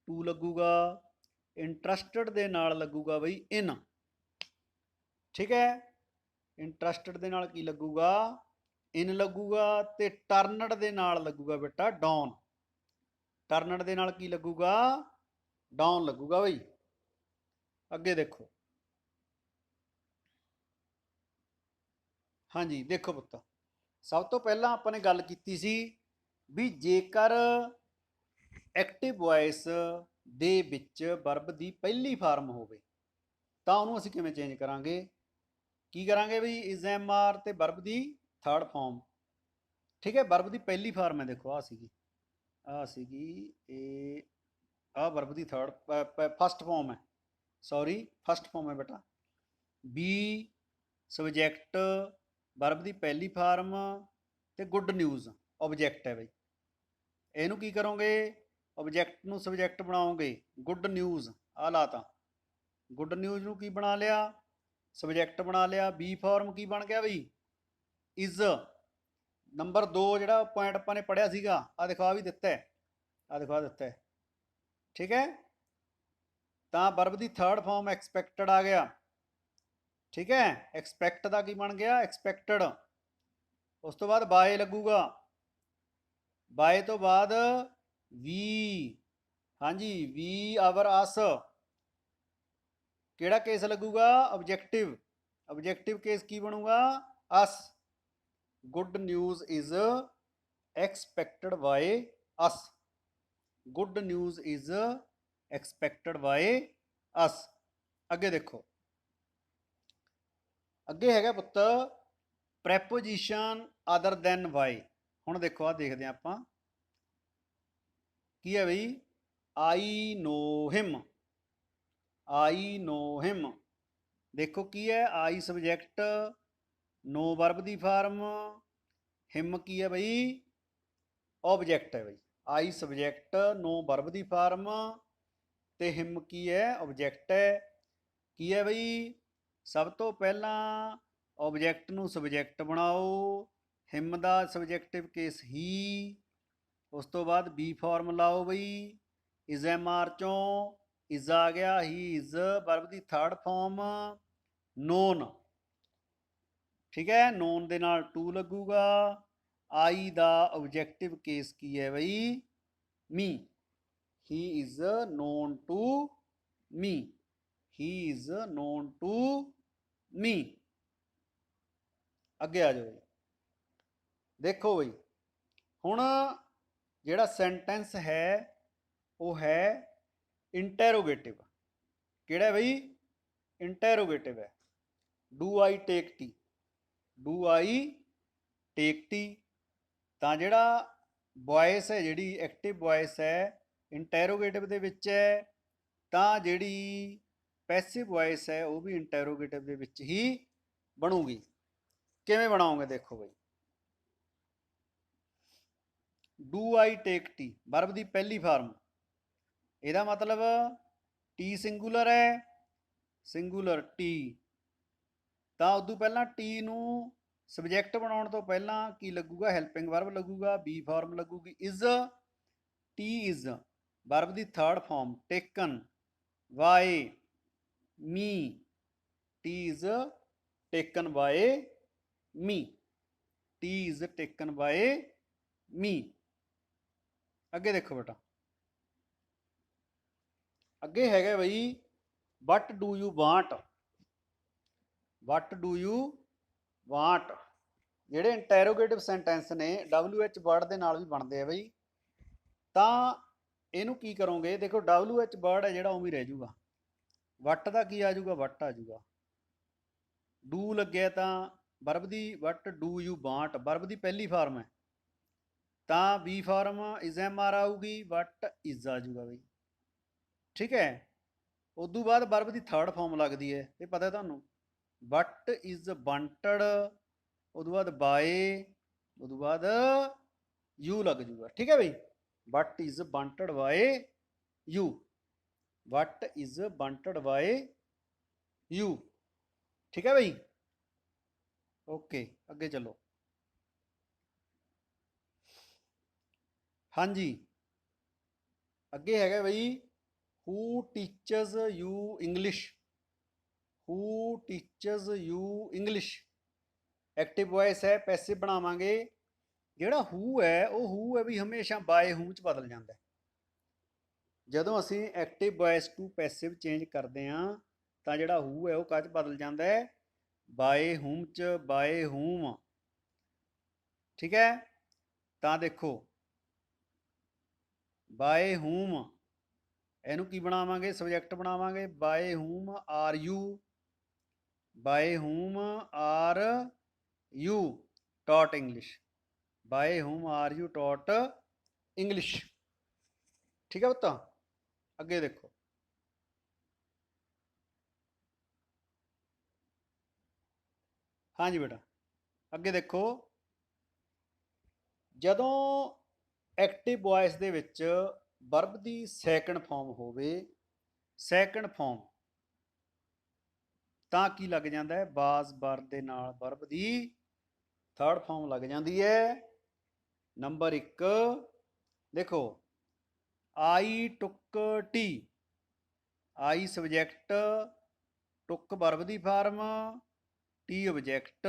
ਟੂ ਲੱਗੂਗਾ। ਇੰਟਰਸਟਡ ਦੇ ਨਾਲ ਲੱਗੂਗਾ ਬਈ ਇਨ। ਠੀਕ ਹੈ, ਇੰਟਰਸਟਡ ਦੇ ਨਾਲ ਕੀ ਲੱਗੂਗਾ ਇਨ ਲੱਗੂਗਾ। ਤੇ ਟਰਨਡ ਦੇ ਨਾਲ ਲੱਗੂਗਾ ਬੇਟਾ ਡਾਊਨ। ਟਰਨਡ ਦੇ ਨਾਲ ਕੀ ਲੱਗੂਗਾ डाउन लगूगा बई। अगे देखो, हाँ जी देखो पुत्त, सब तो पहला अपने गल की सी भी जेकर एक्टिव वॉइस दे विच वर्ब दी पहली फार्म होवे तां उहनूं असीं किवें चेंज करांगे, की करांगे बई इज एम आर ते वर्ब दी थर्ड फॉर्म। ठीक है, वर्ब दी पहली फार्म है, देखो आ सीगी ए आ वर्ब दी थर्ड फस्ट फॉर्म है, सॉरी फस्ट फॉर्म है बेटा। बी सबजैक्ट वर्ब दी पहली फार्म ते गुड न्यूज़ ऑब्जैक्ट है बई। इनू की करोगे ऑब्जैक्ट नू सबजैक्ट बनाओगे, गुड न्यूज़ आ लाता, गुड न्यूज़ नू की बना लिया सबजैक्ट बना लिया। बी फॉर्म की बन गया बई इज। नंबर 2 जिहड़ा पॉइंट आपां ने पढ़िया सीगा आ देखो, आ भी दिता है, आ देखो आ दिता है। ठीक है, तो वर्ब की थर्ड फॉर्म एक्सपैक्टड आ गया। ठीक है, एक्सपैक्ट का की बन गया एक्सपैक्टड। उस तो बाद बाय लगूगा, बाय तो बाद वी, हाँ जी वी आवर अस, केड़ा केस लगूगा ऑब्जैक्टिव, ऑब्जैक्टिव केस की बनूगा us. Good news is expected by us, good news is expected by us. अगे देखो, अगे हैगा पुत्त प्रैपोजिशन अदर दैन वाई। हुण देखो आ देखते हैं आपां की है बई I know him, I know him. देखो की है आई सबजैक्ट, नो वर्ब दी फार्म, हिम की है बई ऑब्जैक्ट है बई। आई सबजैक्ट नो वर्ब दी फार्म ते हिम की है ऑब्जैक्ट है। की है बई सब तो पहला ऑब्जैक्ट नू सबजैक्ट बनाओ, हिम दा सबजैक्टिव केस ही। उस तो बाद बी फॉर्म लाओ बई इज एम आर चों इज आ गया, ही इज वर्ब दी थर्ड फॉर्म नोन। ठीक है, नोन दे नाल टू लगूगा। आई दा ऑब्जैक्टिव केस की है बई मी। he is known to me, he is known to me। ਅੱਗੇ ਆ ਜਾਓ ਜੀ। ਦੇਖੋ ਬਈ ਹੁਣ ਜਿਹੜਾ ਸੈਂਟੈਂਸ ਹੈ ਉਹ ਹੈ ਇੰਟੈਰੋਗੇਟਿਵ। ਕਿਹੜਾ ਬਈ? ਇੰਟੈਰੋਗੇਟਿਵ ਹੈ। Do I take T, do I take T. ਤਾਂ ਜਿਹੜਾ ਵੋਇਸ ਹੈ, ਜਿਹੜੀ ਐਕਟਿਵ ਵੋਇਸ ਹੈ ਇੰਟੈਰੋਗੇਟਿਵ ਦੇ ਵਿੱਚ ਹੈ, ਤਾਂ ਜਿਹੜੀ ਪੈਸਿਵ ਵੋਇਸ ਹੈ ਉਹ ਵੀ ਇੰਟੈਰੋਗੇਟਿਵ ਦੇ ਵਿੱਚ ਹੀ ਬਣੂਗੀ। ਕਿਵੇਂ ਬਣਾਓਗੇ ਦੇਖੋ ਬਈ। Do I take T verb ਦੀ ਪਹਿਲੀ ਫਾਰਮ, ਇਹਦਾ ਮਤਲਬ ਟੀ ਸਿੰਗੂਲਰ ਹੈ, ਸਿੰਗੂਲਰ ਟੀ। ਤਾਂ ਉਦੋਂ ਪਹਿਲਾਂ ਟੀ ਨੂੰ ਸਬਜੈਕਟ ਬਣਾਉਣ ਤੋਂ ਪਹਿਲਾਂ ਕੀ ਲੱਗੂਗਾ? ਹੈਲਪਿੰਗ ਵਰਬ ਲੱਗੂਗਾ, ਬੀ ਫਾਰਮ ਲੱਗੂਗੀ ਇਜ਼। ਟੀ ਇਜ਼ ਵਰਬ ਦੀ third form, taken by me, T is taken by me, T is taken by me. ਅੱਗੇ ਦੇਖੋ ਬੇਟਾ, ਅੱਗੇ ਹੈਗਾ ਬਈ what do you want, what do you want. ਜਿਹੜੇ ਇੰਟੈਰੋਗੇਟਿਵ ਸੈਂਟੈਂਸ ਨੇ WH ਵਰਡ ਦੇ ਨਾਲ ਵੀ ਬਣਦੇ ਆ ਬਈ। ਤਾਂ ਇਹਨੂੰ ਕੀ ਕਰੋਗੇ? ਦੇਖੋ WH ਵਰਡ ਹੈ ਜਿਹੜਾ ਉਵੇਂ ਰਹਿ ਜਾਊਗਾ, ਵਟ ਦਾ ਕੀ ਆ ਜਾਊਗਾ? ਵਟ ਆ ਜਾਊਗਾ। ਡੂ ਲੱਗਿਆ ਤਾਂ ਵਰਬ ਦੀ what do you want verb ਦੀ ਪਹਿਲੀ ਫਾਰਮ ਹੈ, ਤਾਂ be form is am are ਆਊਗੀ, ਵਟ ਇਜ਼ ਆ ਜਾਊਗਾ ਬਈ। ਠੀਕ ਹੈ। ਉਦੋਂ ਬਾਅਦ ਵਰਬ ਦੀ ਥਰਡ ਫਾਰਮ ਲੱਗਦੀ ਹੈ, ਇਹ ਪਤਾ ਤੁਹਾਨੂੰ, ਵਟ ਇਜ਼ ਵਾਂਟਡ, ਉਦੋਂ ਬਾਅਦ ਬਾਏ, ਉਦੋਂ ਬਾਅਦ ਯੂ ਲੱਗ ਜੂਗਾ। ਠੀਕ ਹੈ ਬਈ, what is wanted by you, what is wanted by you. ਠੀਕ ਹੈ ਬਈ, ਓਕੇ ਅੱਗੇ ਚਲੋ। ਹਾਂਜੀ, ਅੱਗੇ ਹੈਗਾ ਬਈ who teaches you English, who teaches you English. Active voice ਹੈ, ਪੈਸਿਵ ਬਣਾਵਾਂਗੇ। ਜਿਹੜਾ ਹੂ ਹੈ ਉਹ ਹੂ ਹੈ ਵੀ ਹਮੇਸ਼ਾ ਬਾਏ ਹੂਮ ਚ ਬਦਲ ਜਾਂਦਾ। ਜਦੋਂ ਅਸੀਂ active voice to passive change ਕਰਦੇ ਹਾਂ ਤਾਂ ਜਿਹੜਾ ਹੂ ਹੈ ਉਹ ਕਾਹ ਚ ਬਦਲ ਜਾਂਦਾ ਹੈ? ਬਾਏ ਹੂਮ ਚ, ਬਾਏ ਹੂਮ। ਠੀਕ ਹੈ। ਤਾਂ ਦੇਖੋ ਬਾਏ ਹੂਮ, ਇਹਨੂੰ ਕੀ ਬਣਾਵਾਂਗੇ? ਸਬਜੈਕਟ ਬਣਾਵਾਂਗੇ। By whom are you, by whom are you taught English, by whom are you taught English. ਠੀਕ ਹੈ ਪੁੱਤ, ਅੱਗੇ ਦੇਖੋ। ਹਾਂਜੀ ਬੇਟਾ, ਅੱਗੇ ਦੇਖੋ। ਜਦੋਂ ਐਕਟਿਵ ਵੋਇਸ ਦੇ ਵਿੱਚ ਵਰਬ ਦੀ ਸੈਕੰਡ ਫਾਰਮ ਹੋਵੇ, ਸੈਕੰਡ ਫਾਰਮ, ਤਾਂ ਕੀ ਲੱਗ ਜਾਂਦਾ ਹੈ? ਵਾਸ ਵਰ ਦੇ ਨਾਲ ਵਰਬ ਦੀ ਥਰਡ ਫਾਰਮ ਲੱਗ ਜਾਂਦੀ ਹੈ। ਨੰਬਰ 1 ਦੇਖੋ, ਆਈ ਟੁੱਕ ਟੀ, ਆਈ ਸਬਜੈਕਟ, ਟੁੱਕ ਵਰਬ ਦੀ ਫਾਰਮ, ਟੀ ਆਬਜੈਕਟ।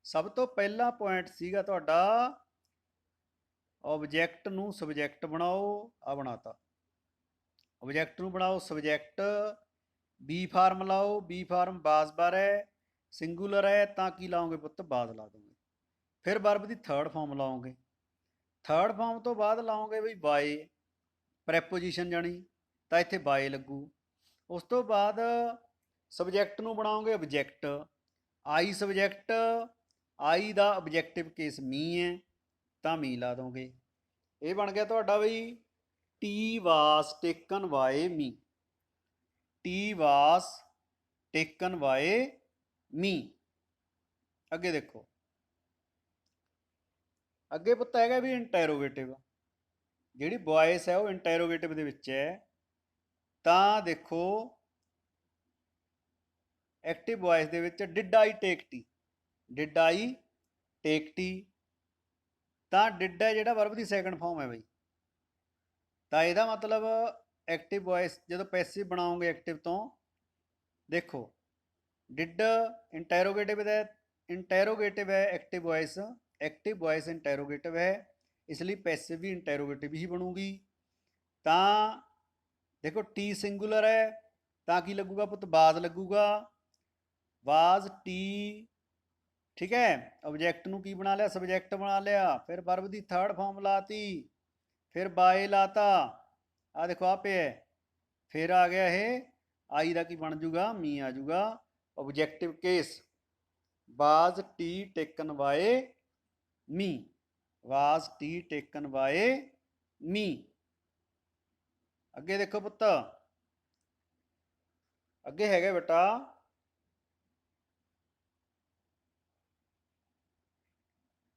ਸਭ ਤੋਂ ਪਹਿਲਾ ਪੁਆਇੰਟ ਸੀਗਾ ਤੁਹਾਡਾ ਆਬਜੈਕਟ ਨੂੰ ਸਬਜੈਕਟ ਬਣਾਓ, ਆ ਬਣਾਤਾ। ਆਬਜੈਕਟ ਨੂੰ ਬਣਾਓ ਸਬਜੈਕਟ, ਬੀ ਫਾਰਮ ਲਾਓ, ਬੀ ਫਾਰਮ ਬਾਸ ਬਾਰ ਹੈ, ਸਿੰਗੂਲਰ ਹੈ ਤਾਂ ਕੀ ਲਾਓਗੇ ਪੁੱਤ? ਬਾਸ ਲਾ ਦੋਗੇ। ਫਿਰ ਵਰਬ ਦੀ ਥਰਡ ਫਾਰਮ ਲਾਓਗੇ, ਥਰਡ ਫਾਰਮ ਤੋਂ ਬਾਅਦ ਲਾਓਗੇ ਬਈ ਬਾਏ, ਪ੍ਰੈਪੋਜੀਸ਼ਨ ਜਾਣੀ, ਤਾਂ ਇੱਥੇ ਬਾਏ ਲੱਗੂ। ਉਸ ਤੋਂ ਬਾਅਦ ਸਬਜੈਕਟ ਨੂੰ ਬਣਾਓਗੇ ਆਬਜੈਕਟ, ਆਈ ਸਬਜੈਕਟ, ਆਈ ਦਾ ਆਬਜੈਕਟਿਵ ਕੇਸ ਮੀ ਹੈ ਤਾਂ ਮੀ ਲਾ ਦੋਗੇ। ਇਹ ਬਣ ਗਿਆ ਤੁਹਾਡਾ ਬਈ T was taken by me, T was taken by me. ਅੱਗੇ ਦੇਖੋ, ਅੱਗੇ ਪੁੱਤ ਹੈਗਾ ਵੀ ਇੰਟੈਰੋਗੇਟਿਵ। ਜਿਹੜੀ ਵੋਇਸ ਹੈ ਉਹ ਇੰਟੈਰੋਗੇਟਿਵ ਦੇ ਵਿੱਚ ਹੈ। ਤਾਂ ਦੇਖੋ ਐਕਟਿਵ ਵੋਇਸ ਦੇ ਵਿੱਚ did I take T, did I take T. ਤਾਂ ਡਿਡ ਹੈ ਜਿਹੜਾ ਵਰਬ ਦੀ ਸੈਕੰਡ ਫਾਰਮ ਹੈ ਬਈ। ਤਾਂ ਇਹਦਾ ਮਤਲਬ ਐਕਟਿਵ ਵੋਇਸ ਜਦੋਂ ਪੈਸਿਵ ਬਣਾਓਗੇ ਐਕਟਿਵ ਤੋਂ, ਦੇਖੋ ਡਿਡ ਇੰਟੈਰੋਗੇਟਿਵ ਦਾ, ਇੰਟੈਰੋਗੇਟਿਵ ਹੈ ਐਕਟਿਵ ਵੋਇਸ, ਐਕਟਿਵ ਵੋਇਸ ਇੰਟੈਰੋਗੇਟਿਵ ਹੈ, ਇਸ ਲਈ ਪੈਸਿਵ ਵੀ ਇੰਟੈਰੋਗੇਟਿਵ ਹੀ ਬਣੂਗੀ। ਤਾਂ ਦੇਖੋ ਟੀ ਸਿੰਗੂਲਰ ਹੈ ਤਾਂ ਕੀ ਲੱਗੂਗਾ ਪੁੱਤ, ਵਾਜ਼ ਲੱਗੂਗਾ, ਵਾਜ਼ ਟੀ। ਠੀਕ ਹੈ, ਆਬਜੈਕਟ ਨੂੰ ਕੀ ਬਣਾ ਲਿਆ, ਸਬਜੈਕਟ ਬਣਾ ਲਿਆ, ਫਿਰ ਵਰਬ ਦੀ ਥਰਡ ਫਾਰਮ ਲਾਤੀ, ਫਿਰ ਬਾਏ ਲਾਤਾ, ਆ ਦੇਖੋ ਆ ਪਿਆ, ਫਿਰ ਆ ਗਿਆ ਇਹ ਆਈ ਦਾ ਕੀ ਬਣ ਜੂਗਾ, ਮੀ ਆ ਜੂਗਾ। Objective case, was T taken by me, was T taken by me. ਅੱਗੇ ਦੇਖੋ ਪੁੱਤ, ਅੱਗੇ ਹੈਗਾ ਬੇਟਾ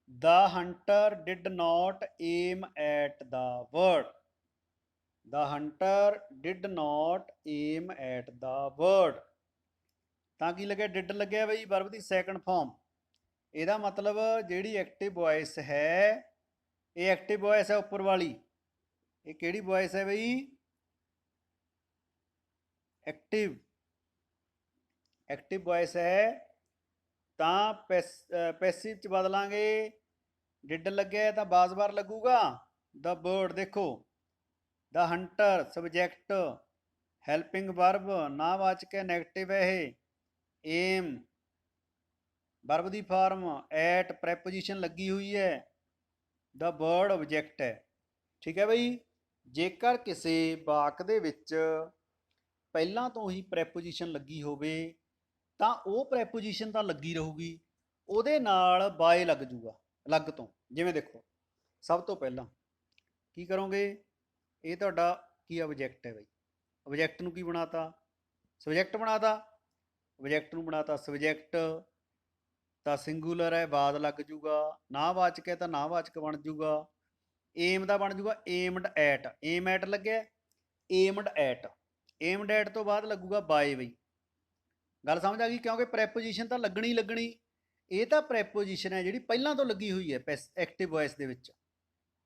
The hunter did not aim at the bird. The hunter did not aim at the bird. ਤਾਂ ਕੀ ਲੱਗਿਆ, ਡਿਡ ਲੱਗਿਆ ਬਈ, ਵਰਬ ਦੀ ਸੈਕੰਡ ਫਾਰਮ। ਇਹਦਾ ਮਤਲਬ ਜਿਹੜੀ ਐਕਟਿਵ ਵੌਇਸ ਹੈ, ਇਹ ਐਕਟਿਵ ਵੌਇਸ ਹੈ ਉੱਪਰ ਵਾਲੀ। ਇਹ ਕਿਹੜੀ ਵੌਇਸ ਹੈ ਬਈ, ਐਕਟਿਵ, ਐਕਟਿਵ ਵੌਇਸ ਹੈ। ਤਾਂ ਪੈਸਿਵ ਚ ਬਦਲਾਂਗੇ, ਡਿਡ ਲੱਗਿਆ ਤਾਂ ਬਾਜ਼ਬਾਰ ਲੱਗੂਗਾ, ਦ ਬਰਡ। ਦੇਖੋ ਦ ਹੰਟਰ ਸਬਜੈਕਟ, ਹੈਲਪਿੰਗ ਵਰਬ ਨਾਵਾਚਕ ਹੈ, ਨੈਗੇਟਿਵ ਹੈ ਇਹ, aim verb the farm, at preposition ਲੱਗੀ ਹੋਈ ਹੈ, ਦ ਬਰਡ ਆਬਜੈਕਟ ਹੈ। ਠੀਕ ਹੈ ਬਈ, ਜੇਕਰ ਕਿਸੇ ਵਾਕ ਦੇ ਵਿੱਚ ਪਹਿਲਾਂ ਤੋਂ ਹੀ ਪ੍ਰੈਪੋਜੀਸ਼ਨ ਲੱਗੀ ਹੋਵੇ ਤਾਂ ਉਹ ਪ੍ਰੈਪੋਜੀਸ਼ਨ ਤਾਂ ਲੱਗੀ ਰਹੂਗੀ, ਉਹਦੇ ਨਾਲ ਬਾਏ ਲੱਗ ਜੂਗਾ ਅਲੱਗ ਤੋਂ। ਜਿਵੇਂ ਦੇਖੋ ਸਭ ਤੋਂ ਪਹਿਲਾਂ ਕੀ ਕਰੋਗੇ, ਇਹ ਤੁਹਾਡਾ ਕੀ ਆਬਜੈਕਟ ਹੈ ਬਈ, ਆਬਜੈਕਟ ਨੂੰ ਕੀ ਬਣਾਤਾ, ਸਬਜੈਕਟ ਬਣਾਤਾ, ਆਬਜੈਕਟ ਨੂੰ ਬਣਾਤਾ ਸਬਜੈਕਟ, ਤਾਂ ਸਿੰਗੂਲਰ ਹੈ, ਬਾਦ ਲੱਗ ਜੂਗਾ, ਨਾਵਾਚਕ ਹੈ ਤਾਂ ਨਾਵਾਚਕ ਬਣ ਜੂਗਾ, ਏਮ ਦਾ ਬਣ ਜੂਗਾ ਏਮਡ ਐਟ, ਏਮ ਐਟ ਲੱਗਿਆ, ਏਮਡ ਐਟ, ਏਮਡ ਐਟ ਤੋਂ ਬਾਅਦ ਲੱਗੂਗਾ ਬਾਏ ਬਈ। ਗੱਲ ਸਮਝ ਆ ਗਈ, ਕਿਉਂਕਿ ਪ੍ਰੈਪੋਜੀਸ਼ਨ ਤਾਂ ਲੱਗਣੀ ਲੱਗਣੀ, ਇਹ ਤਾਂ ਪ੍ਰੈਪੋਜੀਸ਼ਨ ਹੈ ਜਿਹੜੀ ਪਹਿਲਾਂ ਤੋਂ ਲੱਗੀ ਹੋਈ ਹੈ ਐਕਟਿਵ ਵੌਇਸ ਦੇ ਵਿੱਚ।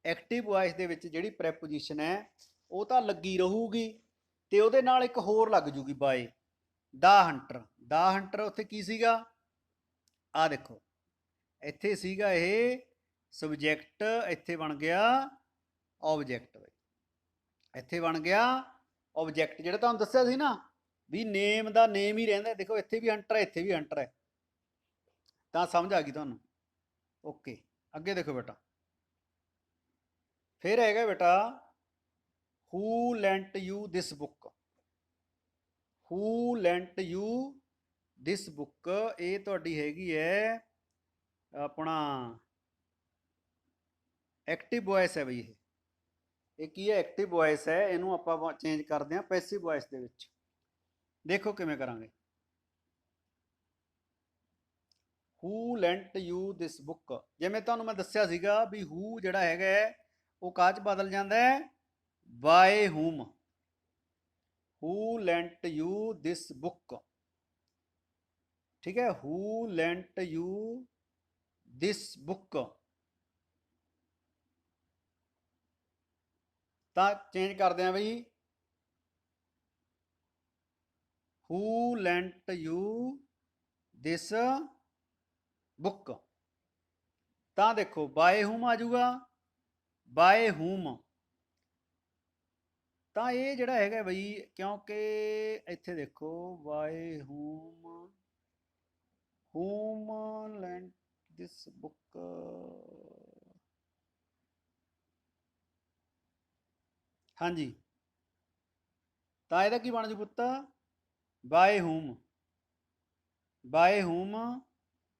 ਐਕਟਿਵ ਵੌਇਸ ਦੇ ਵਿੱਚ ਜਿਹੜੀ ਪ੍ਰੈਪੋਜੀਸ਼ਨ ਹੈ ਉਹ ਤਾਂ ਲੱਗੀ ਰਹੂਗੀ, ਤੇ ਉਹਦੇ ਨਾਲ ਇੱਕ ਹੋਰ ਲੱਗ ਜੂਗੀ ਬਾਏ, ਦਾ ਹੰਟਰ। ਦਾ ਹੰਟਰ ਉੱਥੇ ਕੀ ਸੀਗਾ, ਆ ਦੇਖੋ ਇੱਥੇ ਸੀਗਾ ਇਹ ਸਬਜੈਕਟ, ਇੱਥੇ ਬਣ ਗਿਆ ਆਬਜੈਕਟ ਬਈ, ਇੱਥੇ ਬਣ ਗਿਆ ਆਬਜੈਕਟ। ਜਿਹੜਾ ਤੁਹਾਨੂੰ ਦੱਸਿਆ ਸੀ ਨਾ ਵੀ ਨੇਮ ਦਾ ਨੇਮ ਹੀ ਰਹਿੰਦਾ, ਦੇਖੋ ਇੱਥੇ ਵੀ ਹੰਟਰ ਹੈ, ਇੱਥੇ ਵੀ ਹੰਟਰ ਹੈ। ਤਾਂ ਸਮਝ ਆ ਗਈ ਤੁਹਾਨੂੰ, ਓਕੇ। ਅੱਗੇ ਦੇਖੋ ਬੇਟਾ, ਫਿਰ ਹੈਗਾ ਬੇਟਾ who lent you this book, who lent you this book, ਇਹ ਤੁਹਾਡੀ ਹੈਗੀ ਹੈ ਆਪਣਾ ਐਕਟਿਵ ਵੌਇਸ ਹੈ ਬਈ, ਇਹ ਕੀ ਹੈ, ਐਕਟਿਵ ਵੌਇਸ ਹੈ। ਇਹਨੂੰ ਆਪਾਂ ਚੇਂਜ ਕਰਦੇ ਹਾਂ ਪੈਸਿਵ ਵੌਇਸ ਦੇ ਵਿੱਚ। ਦੇਖੋ ਕਿਵੇਂ ਕਰਾਂਗੇ, ਹੂ ਲੈਂਟ ਯੂ ਦਿਸ ਬੁੱਕ, ਜਿਵੇਂ ਤੁਹਾਨੂੰ ਮੈਂ ਦੱਸਿਆ ਸੀਗਾ ਵੀ ਹੂ ਜਿਹੜਾ ਹੈਗਾ ਉਹ ਕਾਹ 'ਚ ਬਦਲ ਜਾਂਦਾ ਹੈ, by whom. Who lent you this book, ਠੀਕ ਹੈ, who lent you this book, ਤਾਂ ਚੇਂਜ ਕਰਦੇ ਹਾਂ ਬਈ, ਹੂ ਲੈਂਟ ਯੂ ਦਿਸ ਬੁੱਕ, ਤਾਂ ਦੇਖੋ ਬਾਏ ਹੂਮ ਆ ਜਾਊਗਾ, ਬਾਏ ਹੂਮ। ਤਾਂ ਇਹ ਜਿਹੜਾ ਹੈਗਾ ਬਈ, ਕਿਉਂਕਿ ਇੱਥੇ ਦੇਖੋ ਬਾਏ ਹੂਮ, ਹੂਮ ਲੈਂਟ ਦਿਸ ਬੁੱਕ, ਹਾਂਜੀ, ਤਾਂ ਇਹਦਾ ਕੀ ਬਣ ਜੂ ਪੁੱਤ, ਬਾਏ ਹੂਮ, ਬਾਏ ਹੂਮ,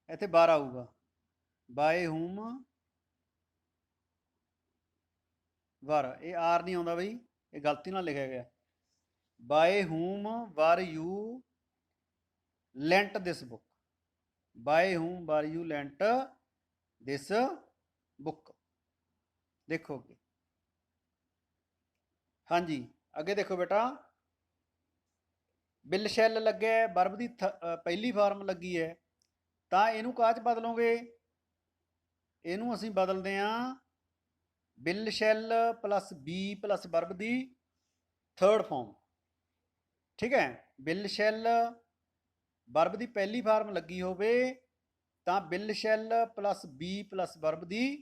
ਇੱਥੇ 12 ਆਊਗਾ, ਬਾਏ ਹੂਮ 12, ਇਹ ਆਰ ਨਹੀਂ ਆਉਂਦਾ ਬਈ, ਇਹ ਗਲਤੀ ਨਾਲ ਲਿਖਿਆ ਗਿਆ, ਬਾਏ ਹੂਮ ਵਰ ਯੂ ਲੈਂਟ ਦਿਸ ਬੁੱਕ, ਬਾਏ ਹੂਮ ਵਰ ਯੂ ਲੈਂਟ ਦਿਸ ਬੁੱਕ। ਦੇਖੋ ਅੱਗੇ, ਹਾਂਜੀ ਅੱਗੇ ਦੇਖੋ ਬੇਟਾ, ਬਿਲ ਸ਼ੈਲ ਲੱਗਿਆ, ਵਰਬ ਦੀ ਪਹਿਲੀ ਫਾਰਮ ਲੱਗੀ ਹੈ, ਤਾਂ ਇਹਨੂੰ ਕਾਹ 'ਚ ਬਦਲੋਗੇ, ਇਹਨੂੰ ਅਸੀਂ ਬਦਲਦੇ ਹਾਂ bill shall plus be plus verb ਦੀ ਥਰਡ ਫਾਰਮ। ਠੀਕ ਹੈ, ਬਿਲ ਸ਼ੈਲ ਵਰਬ ਦੀ ਪਹਿਲੀ ਫਾਰਮ ਲੱਗੀ ਹੋਵੇ ਤਾਂ will shall plus be plus verb ਦੀ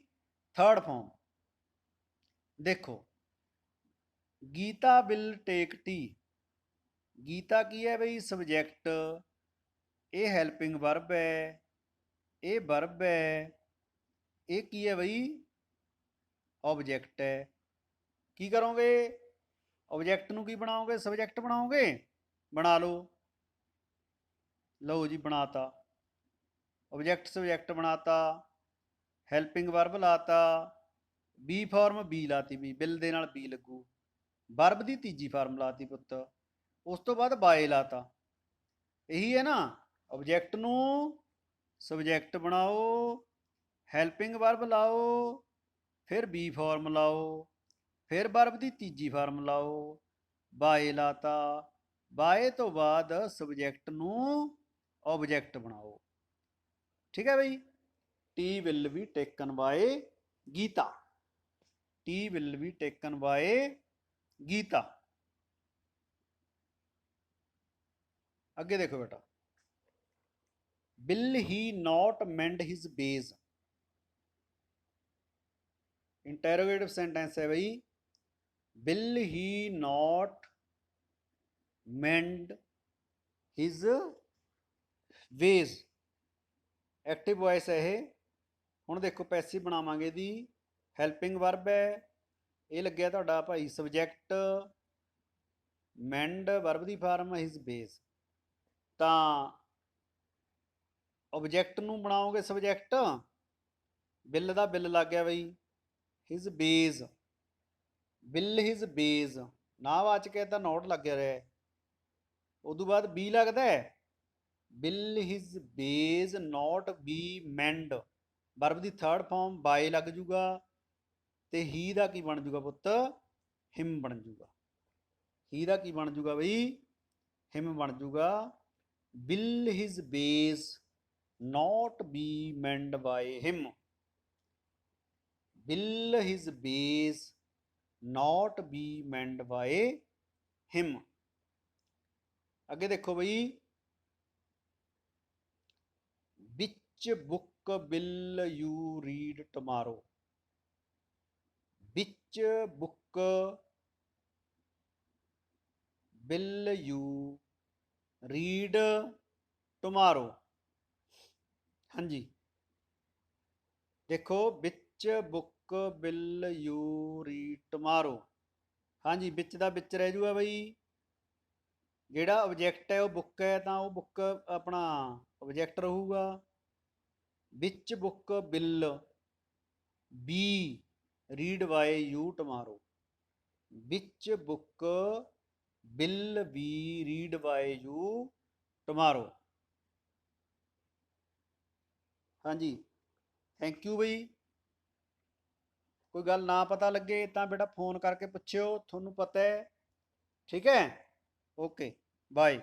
ਥਰਡ ਫਾਰਮ। ਦੇਖੋ Geeta will take it. Geeta ਕੀ ਹੈ ਬਈ? ਸਬਜੈਕਟ। ਇਹ ਹੈਲਪਿੰਗ ਵਰਬ ਹੈ, ਇਹ ਵਰਬ ਹੈ, ਇਹ ਕੀ ਹੈ ਬਈ? ਆਬਜੈਕਟ ਹੈ। ਕੀ ਕਰੋਗੇ? ਆਬਜੈਕਟ ਨੂੰ ਕੀ ਬਣਾਓਗੇ? ਸਬਜੈਕਟ ਬਣਾਓਗੇ। ਬਣਾ ਲਓ। ਲਓ ਜੀ ਬਣਾਤਾ। ਆਬਜੈਕਟ ਸਬਜੈਕਟ ਬਣਾਤਾ, ਹੈਲਪਿੰਗ ਵਰਬ ਲਾਤਾ, ਬੀ ਫਾਰਮ ਬੀ ਲਾਤੀ, ਵੀ ਬਿਲ ਦੇ ਨਾਲ ਬੀ ਲੱਗੂ, ਵਰਬ ਦੀ ਤੀਜੀ ਫਾਰਮ ਲਾਤੀ ਪੁੱਤ, ਉਸ ਤੋਂ ਬਾਅਦ ਬਾਏ ਲਾਤਾ। ਇਹੀ ਹੈ ਨਾ। ਆਬਜੈਕਟ ਨੂੰ ਸਬਜੈਕਟ ਬਣਾਓ, ਹੈਲਪਿੰਗ ਵਰਬ ਲਾਓ, ਫਿਰ ਬੀ ਫਾਰਮ ਲਾਓ, ਫਿਰ ਵਰਬ ਦੀ ਤੀਜੀ ਫਾਰਮ ਲਾਓ, ਬਾਏ ਲਾਤਾ। ਬਾਏ ਤੋਂ ਬਾਅਦ ਸਬਜੈਕਟ ਨੂੰ ਆਬਜੈਕਟ ਬਣਾਓ। ਠੀਕ ਹੈ ਬਈ। It will be taken by Geeta. It will be taken by Geeta. ਅੱਗੇ ਦੇਖੋ ਬੇਟਾ, will he not mend his ways. Interrogative sentence ਹੈ ਬਈ। Will he not mend his ways. Active voice ਹੈ ਇਹ। ਹੁਣ ਦੇਖੋ ਪੈਸਿਵ ਬਣਾਵਾਂਗੇ ਇਹਦੀ। ਹੈਲਪਿੰਗ ਵਰਬ ਹੈ, ਇਹ ਲੱਗਿਆ ਤੁਹਾਡਾ ਭਾਈ ਸਬਜੈਕਟ, ਮੈਂਡ ਵਰਬ ਦੀ ਫਾਰਮ, ਹਿਜ਼ ਬੇਸ। ਤਾਂ ਆਬਜੈਕਟ ਨੂੰ ਬਣਾਓਗੇ ਸਬਜੈਕਟ, ਬਿੱਲ ਦਾ ਬਿੱਲ ਲੱਗ ਗਿਆ ਬਈ, ਹਿਜ਼ ਬੇਜ਼, ਬਿੱਲ ਹਿਜ਼ ਬੇਜ਼, ਨਾਵਾਚਕ ਹੈ ਤਾਂ ਨੋਟ ਲੱਗਿਆ ਰਿਹਾ। ਉਦੋਂ ਬਾਅਦ ਬੀ ਲੱਗਦਾ ਹੈ, will his ways not be mend, verb ਦੀ ਥਰਡ ਫਾਰਮ ਬਾਏ ਲੱਗ ਜੂਗਾ, ਤੇ ਹੀ ਦਾ ਕੀ ਬਣ ਜੂਗਾ ਪੁੱਤ? ਹਿਮ ਬਣ ਜੂਗਾ। ਹੀ ਦਾ ਕੀ ਬਣ ਜੂਗਾ ਬਈ? ਹਿਮ ਬਣ ਜੂਗਾ। Will his ways not be mend by him. Will his ways not be mend by him. ਅੱਗੇ ਦੇਖੋ ਬਈ, which book will you read tomorrow. Which book will you read tomorrow. ਹਾਂਜੀ ਦੇਖੋ, which book will you read tomorrow. ਹਾਂਜੀ ਵਿੱਚ ਦਾ ਵਿੱਚ ਰਹਿ ਜੂਗਾ ਬਈ। ਜਿਹੜਾ ਆਬਜੈਕਟ ਹੈ ਉਹ ਬੁੱਕ ਹੈ, ਤਾਂ ਉਹ ਬੁੱਕ ਆਪਣਾ ਆਬਜੈਕਟ ਰਹੂਗਾ। Which book will be read by you tomorrow. Which book will be read by you tomorrow. ਹਾਂਜੀ ਥੈਂਕ ਯੂ ਬਈ। ਕੋਈ ਗੱਲ ਨਾ ਪਤਾ ਲੱਗੇ ਤਾਂ ਬੇਟਾ ਫੋਨ ਕਰਕੇ ਪੁੱਛਿਓ, ਤੁਹਾਨੂੰ ਪਤਾ ਹੈ। ਠੀਕ ਹੈ, ਓਕੇ ਬਾਏ।